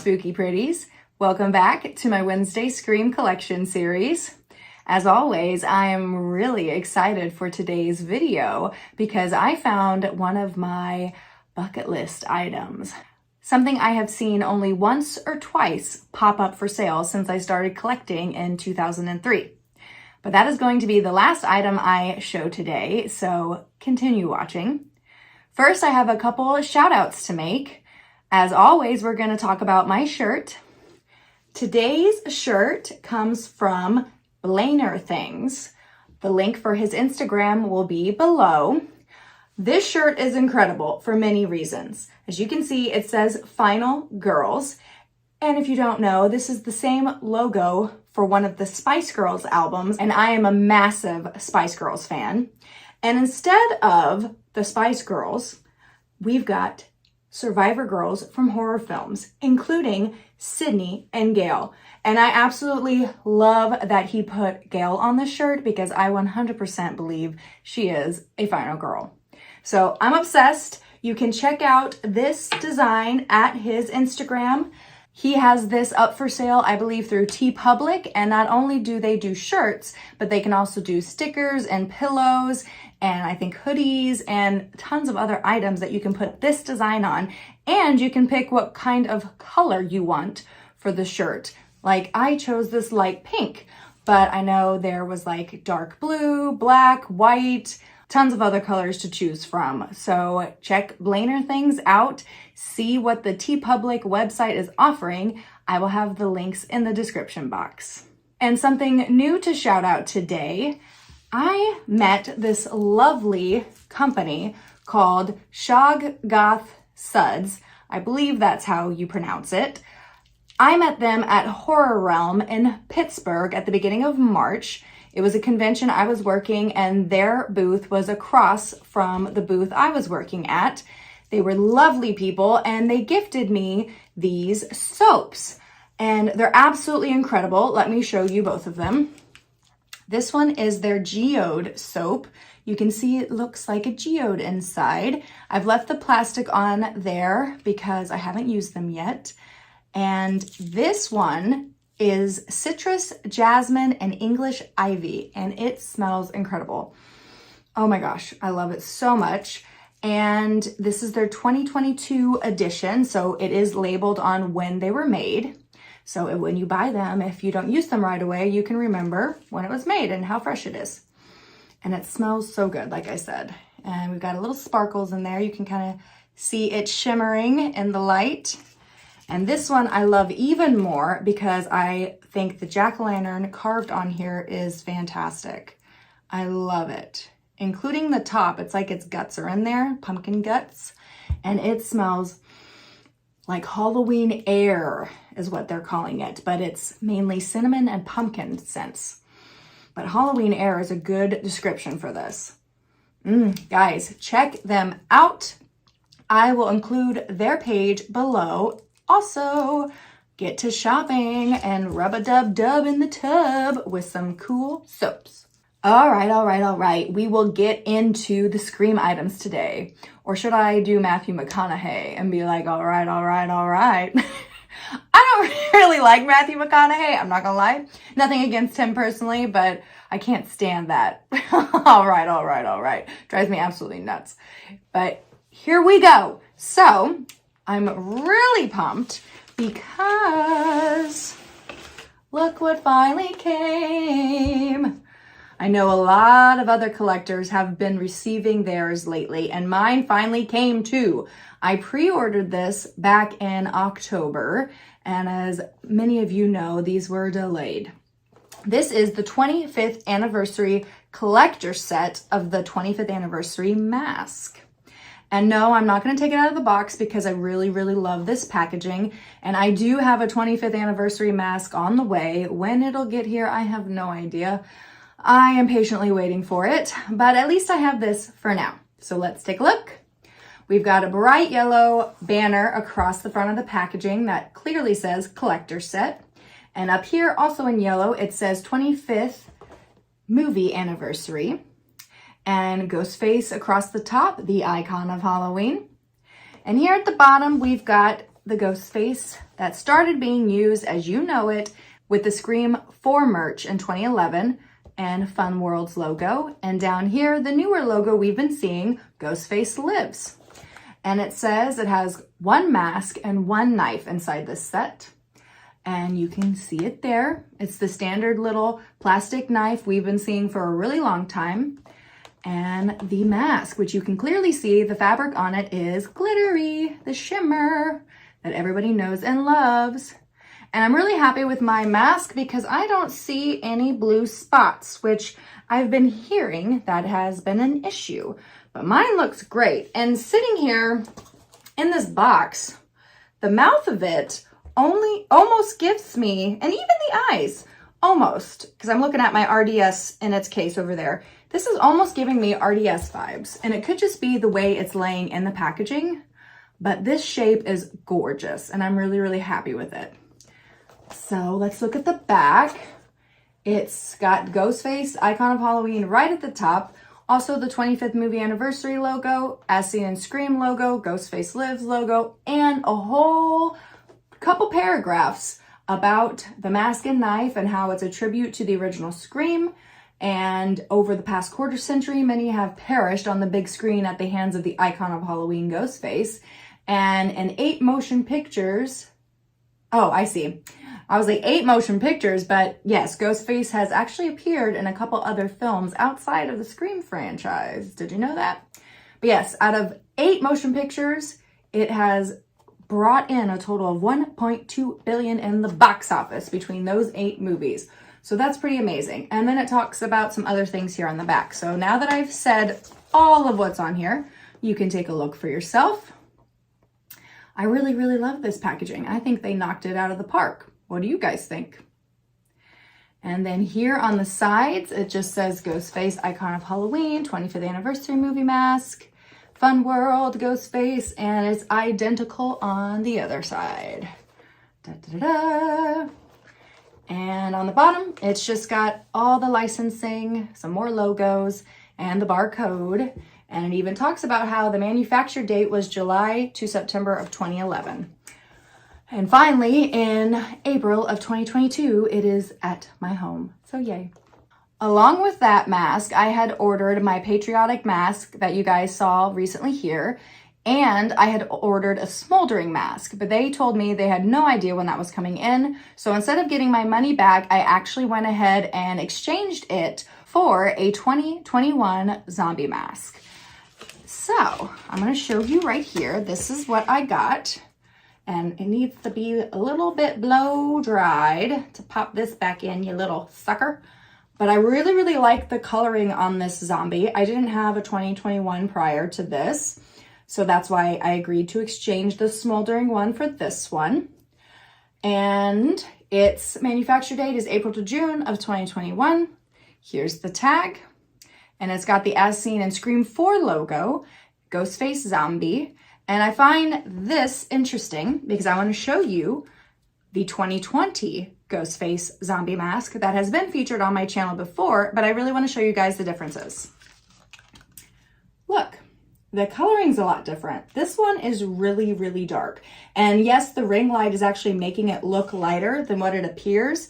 spooky pretties. Welcome back to my Wednesday Scream collection series. As always, I am really excited for today's video because I found one of my bucket list items. Something I have seen only once or twice pop up for sale since I started collecting in 2003. But that is going to be the last item I show today, so continue watching. First, I have a couple shout outs to make. As always, we're going to talk about my shirt. Today's shirt comes from BlainerThings. The link for his Instagram will be below. This shirt is incredible for many reasons. As you can see, it says Final Girls. And if you don't know, this is the same logo for one of the Spice Girls albums, and I am a massive Spice Girls fan. And instead of the Spice Girls, we've got survivor girls from horror films, including Sydney and Gail. And I absolutely love that he put Gail on the shirt because I 100% believe she is a final girl. So I'm obsessed. You can check out this design at his Instagram. He has this up for sale, I believe, through TeePublic, and not only do they do shirts, but they can also do stickers and pillows, and I think hoodies, and tons of other items that you can put this design on, and you can pick what kind of color you want for the shirt. Like, I chose this light pink, but I know there was like dark blue, black, white, tons of other colors to choose from. So check BlainerThings out, see what the TeePublic website is offering. I will have the links in the description box. And something new to shout out today, I met this lovely company called Shoggoth Suds. I believe that's how you pronounce it. I met them at Horror Realm in Pittsburgh at the beginning of March. It was a convention I was working, and their booth was across from the booth I was working at. They were lovely people, and they gifted me these soaps. And they're absolutely incredible. Let me show you both of them. This one is their geode soap. You can see it looks like a geode inside. I've left the plastic on there because I haven't used them yet. And this one is citrus, jasmine, and English ivy, and it smells incredible. Oh my gosh, I love it so much. And this is their 2022 edition, so it is labeled on when they were made. So when you buy them, if you don't use them right away, you can remember when it was made and how fresh it is. And it smells so good, like I said. And we've got a little sparkles in there. You can kind of see it shimmering in the light. And this one I love even more because I think the jack-o'-lantern carved on here is fantastic. I love it, including the top. It's like its guts are in there, pumpkin guts, and it smells like Halloween air is what they're calling it, but it's mainly cinnamon and pumpkin scents. But Halloween air is a good description for this. Guys, check them out. I will include their page below. Also, get to shopping and rub-a-dub-dub in the tub with some cool soaps. All right. We will get into the Scream items today. Or should I do Matthew McConaughey and be like, all right. I don't really like Matthew McConaughey, I'm not gonna lie. Nothing against him personally, but I can't stand that. All right. Drives me absolutely nuts. But here we go. So, I'm really pumped because look what finally came. I know a lot of other collectors have been receiving theirs lately, and mine finally came too. I pre-ordered this back in October, and as many of you know, these were delayed. This is the 25th anniversary collector set of the 25th anniversary mask. And no, I'm not going to take it out of the box because I really love this packaging. And I do have a 25th anniversary mask on the way. When it'll get here, I have no idea. I am patiently waiting for it, but at least I have this for now. So let's take a look. We've got a bright yellow banner across the front of the packaging that clearly says collector set. And up here, also in yellow, it says 25th movie anniversary. And Ghostface across the top, the icon of Halloween. And here at the bottom, we've got the Ghostface that started being used as you know it with the Scream 4 merch in 2011 and Fun World's logo. And down here, the newer logo we've been seeing, Ghostface Lives. And it says it has one mask and one knife inside this set. And you can see it there. It's the standard little plastic knife we've been seeing for a really long time. And the mask, which you can clearly see, the fabric on it is glittery, the shimmer that everybody knows and loves. And I'm really happy with my mask because I don't see any blue spots, which I've been hearing that has been an issue. But mine looks great. And sitting here in this box, the mouth of it almost gives me, and even the eyes, almost, because I'm looking at my RDS in its case over there. This is almost giving me RDS vibes, and it could just be the way it's laying in the packaging, but this shape is gorgeous, and I'm really, really happy with it. So let's look at the back. It's got Ghostface, icon of Halloween, right at the top. Also the 25th movie anniversary logo, As Seen in Scream logo, Ghostface Lives logo, and a whole couple paragraphs about the mask and knife and how it's a tribute to the original Scream. And over the past quarter century, many have perished on the big screen at the hands of the icon of Halloween, Ghostface. And in 8 motion pictures, oh, I see. I was like 8 motion pictures, but yes, Ghostface has actually appeared in a couple other films outside of the Scream franchise. Did you know that? But yes, out of 8 motion pictures, it has brought in a total of $1.2 billion in the box office between those 8 movies. So that's pretty amazing. And then it talks about some other things here on the back. So now that I've said all of what's on here, you can take a look for yourself. I really, really love this packaging. I think they knocked it out of the park. What do you guys think? And then here on the sides, it just says Ghostface, icon of Halloween, 25th anniversary movie mask, Fun World, Ghostface, and it's identical on the other side. Da, da, da, da. And on the bottom, it's just got all the licensing, some more logos, and the barcode. And it even talks about how the manufacture date was July to September of 2011. And finally, in April of 2022, it is at my home. So yay. Along with that mask, I had ordered my patriotic mask that you guys saw recently here, and I had ordered a smoldering mask, but they told me they had no idea when that was coming in. So instead of getting my money back, I actually went ahead and exchanged it for a 2021 zombie mask. So I'm going to show you right here. This is what I got. And it needs to be a little bit blow dried to pop this back in, you little sucker. But I really, really like the coloring on this zombie. I didn't have a 2021 prior to this, so that's why I agreed to exchange the smoldering one for this one. And its manufacture date is April to June of 2021. Here's the tag. And it's got the As Seen in Scream 4 logo, Ghostface Zombie. And I find this interesting because I want to show you the 2020 Ghostface zombie mask that has been featured on my channel before, but I really want to show you guys the differences. Look, the coloring's a lot different. This one is really, really dark. And yes, the ring light is actually making it look lighter than what it appears,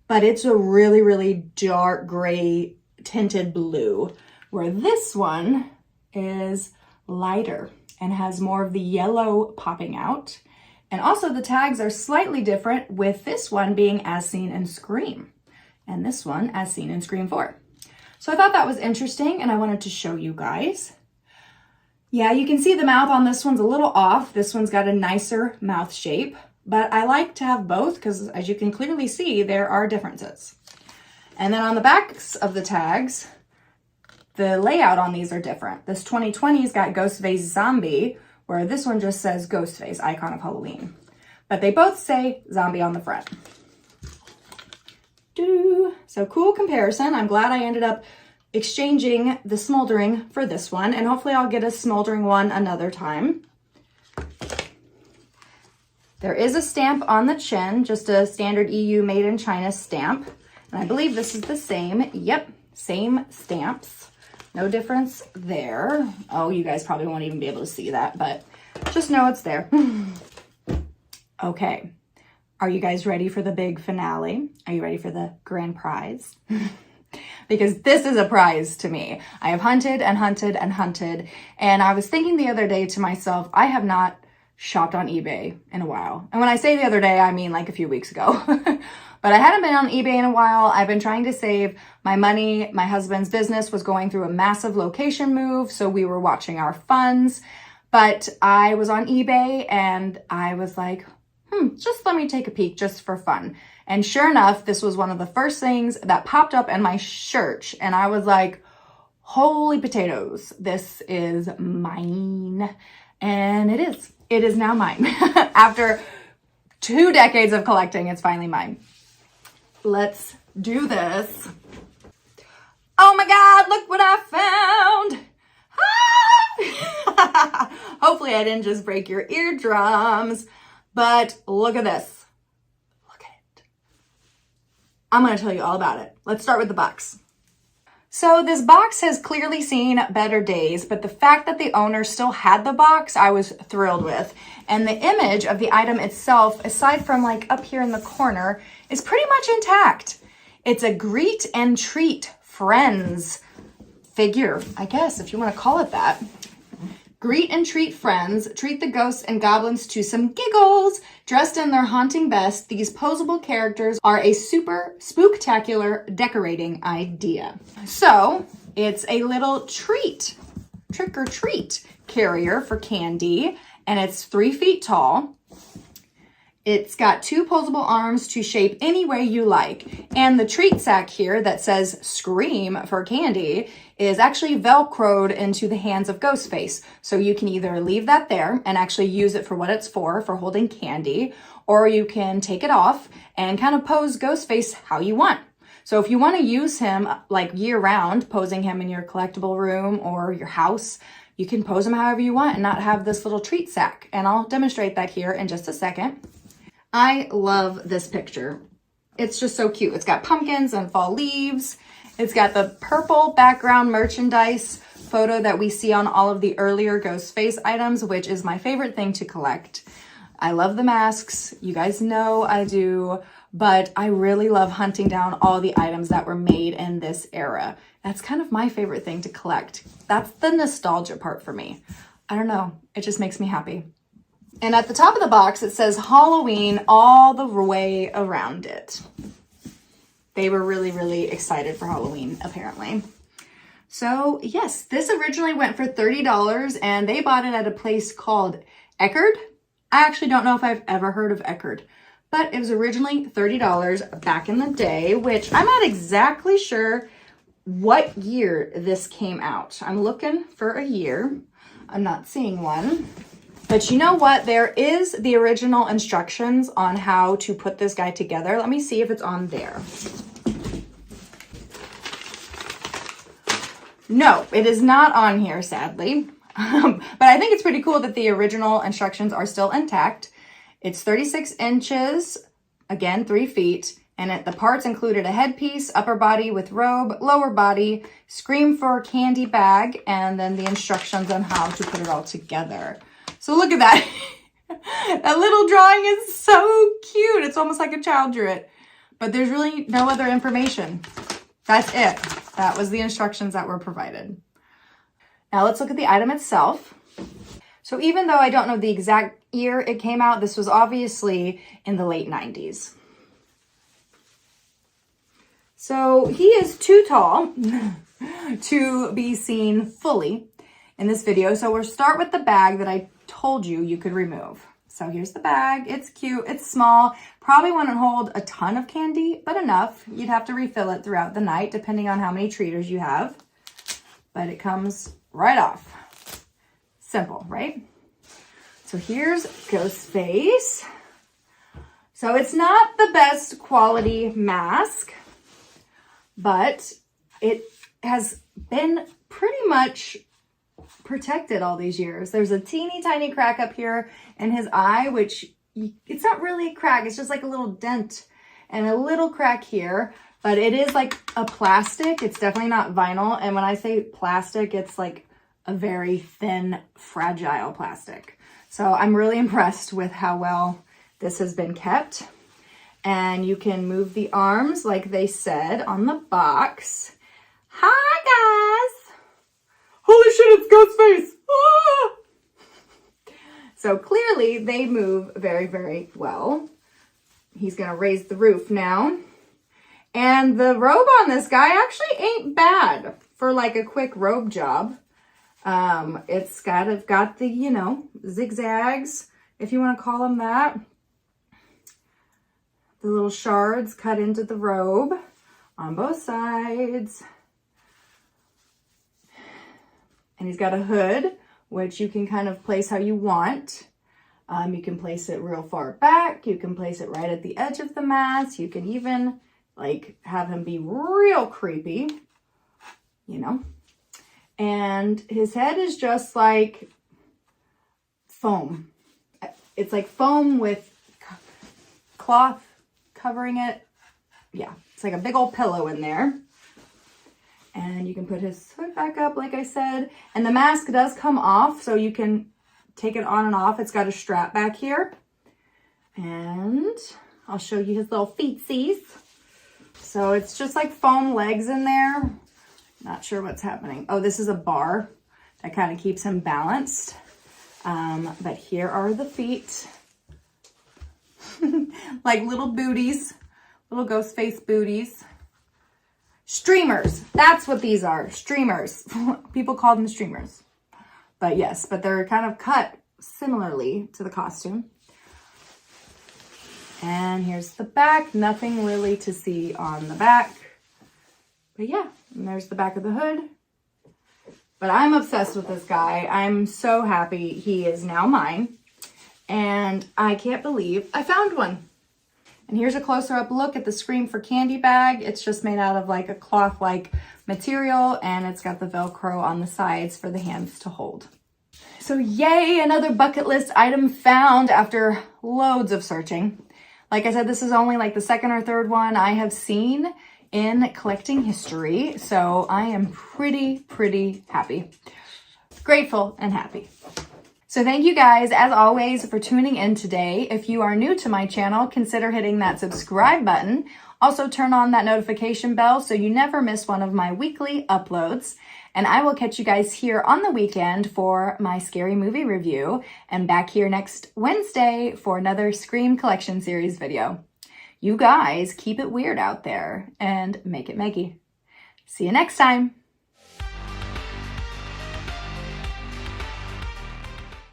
but it's a really, really dark gray tinted blue, where this one is lighter and has more of the yellow popping out. And also the tags are slightly different, with this one being As Seen in Scream and this one As Seen in Scream 4. So I thought that was interesting and I wanted to show you guys. Yeah, you can see the mouth on this one's a little off. This one's got a nicer mouth shape, but I like to have both because as you can clearly see, there are differences. And then on the backs of the tags, the layout on these are different. This 2020's got Ghostface Zombie, where this one just says Ghostface, icon of Halloween. But they both say zombie on the front. So cool comparison. I'm glad I ended up exchanging the smoldering for this one, and hopefully I'll get a smoldering one another time. There is a stamp on the chin, just a standard EU made in China stamp. And I believe this is the same. Yep, same stamps. No difference there. Oh, you guys probably won't even be able to see that, but just know it's there. Okay, Are you guys ready for the big finale? Are you ready for the grand prize? Because this is a prize to me. I have hunted and hunted and hunted, and I was thinking the other day to myself, I have not shopped on eBay in a while. And when I say the other day, I mean like a few weeks ago. But I hadn't been on eBay in a while. I've been trying to save my money. My husband's business was going through a massive location move, so we were watching our funds. But I was on eBay and I was like, just let me take a peek just for fun. And sure enough, this was one of the first things that popped up in my search. And I was like, holy potatoes, this is mine. And it is. It is now mine. After 2 decades of collecting, it's finally mine. Let's do this. Oh my God, look what I found. Hopefully I didn't just break your eardrums, but look at this. Look at it. I'm going to tell you all about it. Let's start with the box. So this box has clearly seen better days, but the fact that the owner still had the box, I was thrilled with. And the image of the item itself, aside from like up here in the corner, is pretty much intact. It's a greet and treat friends figure, I guess, if you want to call it that. Greet and treat friends, treat the ghosts and goblins to some giggles. Dressed in their haunting best, these posable characters are a super spooktacular decorating idea. So it's a little treat, trick or treat carrier for candy, and it's 3 feet tall. It's got 2 posable arms to shape any way you like. And the treat sack here that says Scream for candy is actually Velcroed into the hands of Ghostface. So you can either leave that there and actually use it for what it's for holding candy, or you can take it off and kind of pose Ghostface how you want. So if you want to use him like year round, posing him in your collectible room or your house, you can pose him however you want and not have this little treat sack. And I'll demonstrate that here in just a second. I love this picture. It's just so cute. It's got pumpkins and fall leaves. It's got the purple background merchandise photo that we see on all of the earlier Ghostface items, which is my favorite thing to collect. I love the masks. You guys know I do, but I really love hunting down all the items that were made in this era. That's kind of my favorite thing to collect. That's the nostalgia part for me. I don't know. It just makes me happy. And at the top of the box, it says Halloween all the way around it. They were really, really excited for Halloween, apparently. So yes, this originally went for $30 and they bought it at a place called Eckerd. I actually don't know if I've ever heard of Eckerd, but it was originally $30 back in the day, which I'm not exactly sure what year this came out. I'm looking for a year. I'm not seeing one. But you know what? There is the original instructions on how to put this guy together. Let me see if it's on there. No, it is not on here, sadly. But I think it's pretty cool that the original instructions are still intact. It's 36 inches, again, 3 feet. And the parts included a headpiece, upper body with robe, lower body, Scream for candy bag, and then the instructions on how to put it all together. So look at that. That little drawing is so cute. It's almost like a child drew it. But there's really no other information. That's it. That was the instructions that were provided. Now let's look at the item itself. So even though I don't know the exact year it came out, this was obviously in the late 90s. So he is too tall to be seen fully in this video. So we'll start with the bag that I told you could remove. So here's the bag. It's cute. It's small. Probably wouldn't hold a ton of candy, but enough. You'd have to refill it throughout the night, depending on how many treaters you have. But it comes right off. Simple, right? So here's Ghostface. So it's not the best quality mask, but it has been pretty much protected all these years. There's a teeny tiny crack up here in his eye, which it's not really a crack. It's just like a little dent and a little crack here, but it is like a plastic. It's definitely not vinyl. And when I say plastic, it's like a very thin, fragile plastic. So I'm really impressed with how well this has been kept. And you can move the arms like they said on the box. Hi, guys. Holy shit, it's Ghostface. Ah! So clearly they move very, very well. He's gonna raise the roof now. And the robe on this guy actually ain't bad for like a quick robe job. It's got the, you know, zigzags, if you want to call them that. The little shards cut into the robe on both sides. And he's got a hood, which you can kind of place how you want. You can place it real far back. You can place it right at the edge of the mask. You can even like have him be real creepy, you know. And his head is just like foam. It's like foam with cloth covering it. Yeah, it's like a big old pillow in there. And you can put his hood back up, like I said. And the mask does come off, so you can take it on and off. It's got a strap back here. And I'll show you his little feetsies. So it's just like foam legs in there. Not sure what's happening. Oh, this is a bar that kind of keeps him balanced. But here are the feet. Like little booties, little ghost face booties. Streamers, that's what these are, streamers. People call them streamers. But yes, but they're kind of cut similarly to the costume. And here's the back, nothing really to see on the back. But yeah, and there's the back of the hood. But I'm obsessed with this guy. I'm so happy he is now mine. And I can't believe I found one. And here's a closer up look at the Scream for Candy bag. It's just made out of like a cloth-like material, and it's got the Velcro on the sides for the hands to hold. So yay, another bucket list item found after loads of searching. Like I said, this is only like the second or third one I have seen in collecting history. So I am pretty happy. Grateful and happy. So thank you guys, as always, for tuning in today. If you are new to my channel, consider hitting that subscribe button. Also turn on that notification bell so you never miss one of my weekly uploads. And I will catch you guys here on the weekend for my scary movie review, and back here next Wednesday for another Scream Collection Series video. You guys keep it weird out there and make it Meggy. See you next time.